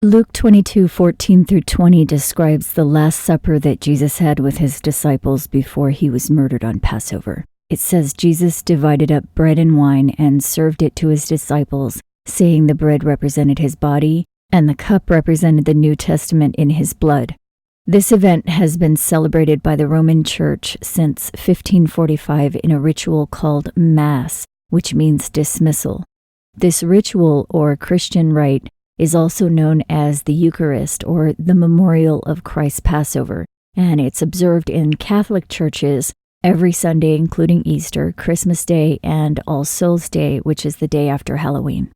Luke 22:14 through 20 describes the Last Supper that Jesus had with his disciples before he was murdered on Passover. It says Jesus divided up bread and wine and served it to his disciples, saying the bread represented his body and the cup represented the New Testament in his blood. This event has been celebrated by the Roman Church since 1545 in a ritual called Mass, which means dismissal. This ritual, or Christian rite, is also known as the Eucharist, or the memorial of Christ's Passover, and it's observed in Catholic churches every Sunday, including Easter, Christmas Day, and All Souls Day, which is the day after Halloween.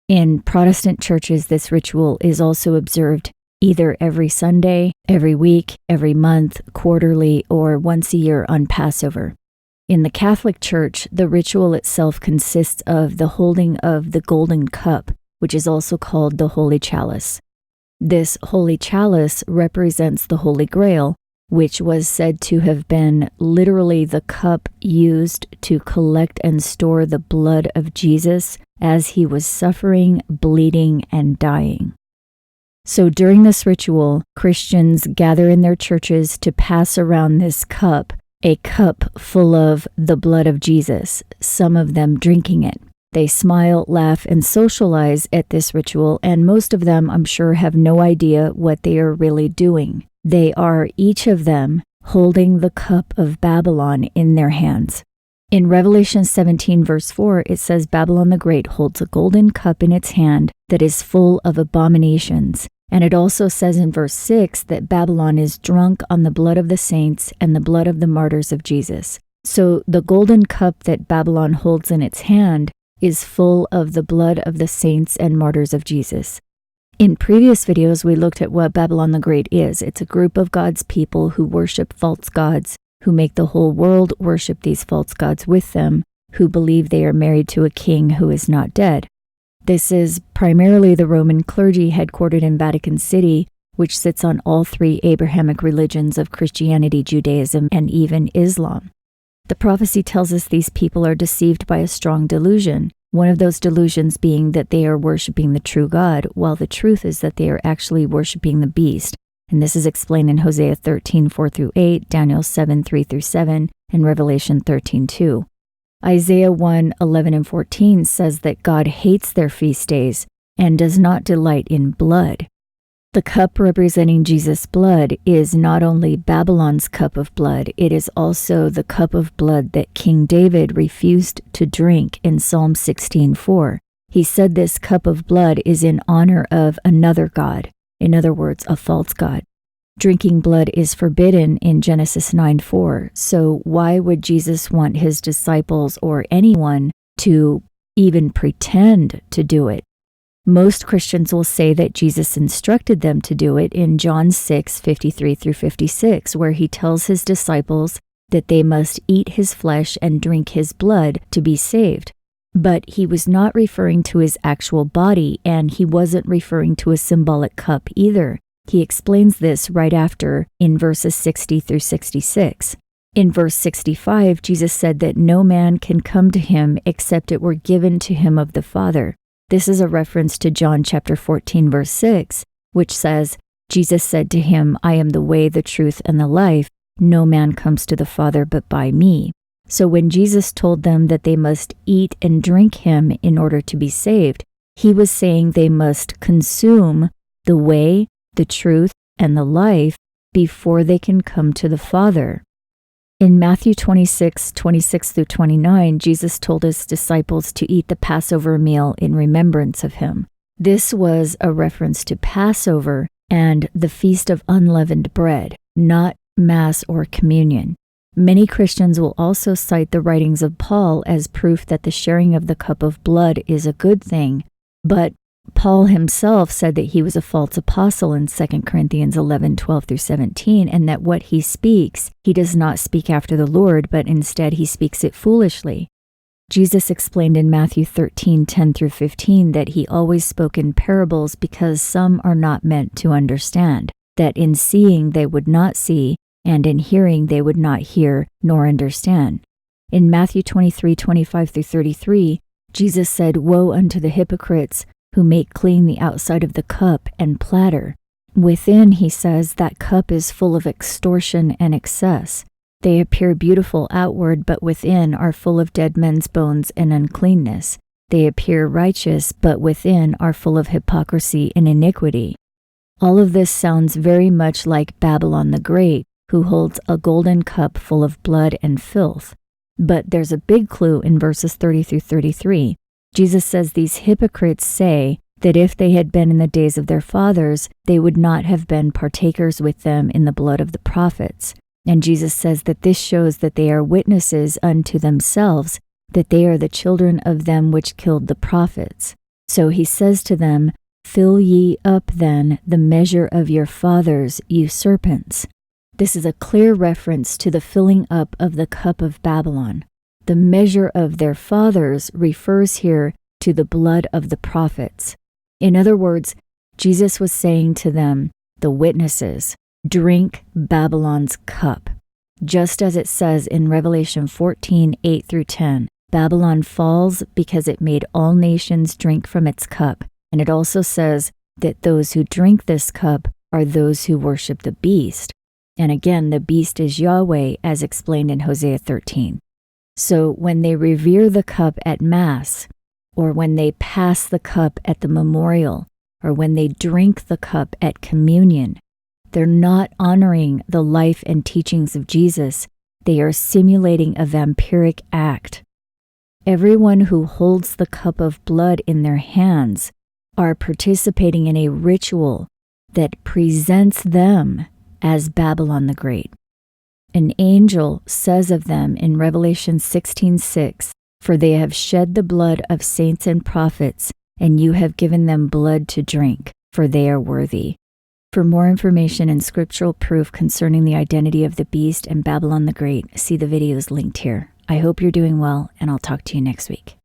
In Protestant churches, this ritual is also observed either every Sunday, every week, every month, quarterly, or once a year on Passover. In the Catholic Church, the ritual itself consists of the holding of the golden cup, which is also called the Holy Chalice. This Holy Chalice represents the Holy Grail, which was said to have been literally the cup used to collect and store the blood of Jesus as he was suffering, bleeding, and dying. So during this ritual, Christians gather in their churches to pass around this cup, a cup full of the blood of Jesus, some of them drinking it. They smile, laugh, and socialize at this ritual, and most of them, I'm sure, have no idea what they are really doing. They are, each of them, holding the cup of Babylon in their hands. In Revelation 17, verse 4, it says, Babylon the Great holds a golden cup in its hand that is full of abominations. And it also says in verse 6 that Babylon is drunk on the blood of the saints and the blood of the martyrs of Jesus. So the golden cup that Babylon holds in its hand is full of the blood of the saints and martyrs of Jesus. In previous videos, we looked at what Babylon the Great is. It's a group of God's people who worship false gods, who make the whole world worship these false gods with them, who believe they are married to a king who is not dead. This is primarily the Roman clergy headquartered in Vatican City, which sits on all three Abrahamic religions of Christianity, Judaism, and even Islam. The prophecy tells us these people are deceived by a strong delusion, one of those delusions being that they are worshiping the true God, while the truth is that they are actually worshiping the beast. And this is explained in Hosea 13, 4 through 8, Daniel 7, 3 through 7, and Revelation 13, 2. Isaiah 1, 11 and 14 says that God hates their feast days and does not delight in blood. The cup representing Jesus' blood is not only Babylon's cup of blood, it is also the cup of blood that King David refused to drink in Psalm 16:4. He said this cup of blood is in honor of another god, in other words, a false god. Drinking blood is forbidden in Genesis 9:4, so why would Jesus want his disciples or anyone to even pretend to do it? Most Christians will say that Jesus instructed them to do it in John 6:53 through 56, where he tells his disciples that they must eat his flesh and drink his blood to be saved. But he was not referring to his actual body, and he wasn't referring to a symbolic cup either. He explains this right after in verses 60 through 66. In verse 65, Jesus said that no man can come to him except it were given to him of the Father. This is a reference to John chapter 14, verse 6, which says, Jesus said to him, I am the way, the truth, and the life. No man comes to the Father but by me. So when Jesus told them that they must eat and drink him in order to be saved, he was saying they must consume the way, the truth, and the life before they can come to the Father. In Matthew 26, 26 through 29, Jesus told his disciples to eat the Passover meal in remembrance of him. This was a reference to Passover and the Feast of Unleavened Bread, not Mass or communion. Many Christians will also cite the writings of Paul as proof that the sharing of the cup of blood is a good thing, but Paul himself said that he was a false apostle in 2 Corinthians 11, 12 through 17, and that what he speaks, he does not speak after the Lord, but instead he speaks it foolishly. Jesus explained in Matthew 13, 10 through 15 that he always spoke in parables because some are not meant to understand, that in seeing they would not see, and in hearing they would not hear nor understand. In Matthew 23, 25 through 33, Jesus said, Woe unto the hypocrites, who make clean the outside of the cup and platter. Within, he says, that cup is full of extortion and excess. They appear beautiful outward, but within are full of dead men's bones and uncleanness. They appear righteous, but within are full of hypocrisy and iniquity. All of this sounds very much like Babylon the Great, who holds a golden cup full of blood and filth. But there's a big clue in verses 30 through 33. Jesus says these hypocrites say that if they had been in the days of their fathers, they would not have been partakers with them in the blood of the prophets. And Jesus says that this shows that they are witnesses unto themselves, that they are the children of them which killed the prophets. So he says to them, "Fill ye up then the measure of your fathers, you serpents." This is a clear reference to the filling up of the cup of Babylon. The measure of their fathers refers here to the blood of the prophets. In other words, Jesus was saying to them, the witnesses, drink Babylon's cup. Just as it says in Revelation 14, 8 through 10, Babylon falls because it made all nations drink from its cup. And it also says that those who drink this cup are those who worship the beast. And again, the beast is Yahweh, as explained in Hosea 13. So when they revere the cup at Mass, or when they pass the cup at the memorial, or when they drink the cup at communion, they're not honoring the life and teachings of Jesus. They are simulating a vampiric act. Everyone who holds the cup of blood in their hands are participating in a ritual that presents them as Babylon the Great. An angel says of them in Revelation 16:6, "For they have shed the blood of saints and prophets, and you have given them blood to drink, for they are worthy." For more information and scriptural proof concerning the identity of the beast and Babylon the Great, see the videos linked here. I hope you're doing well, and I'll talk to you next week.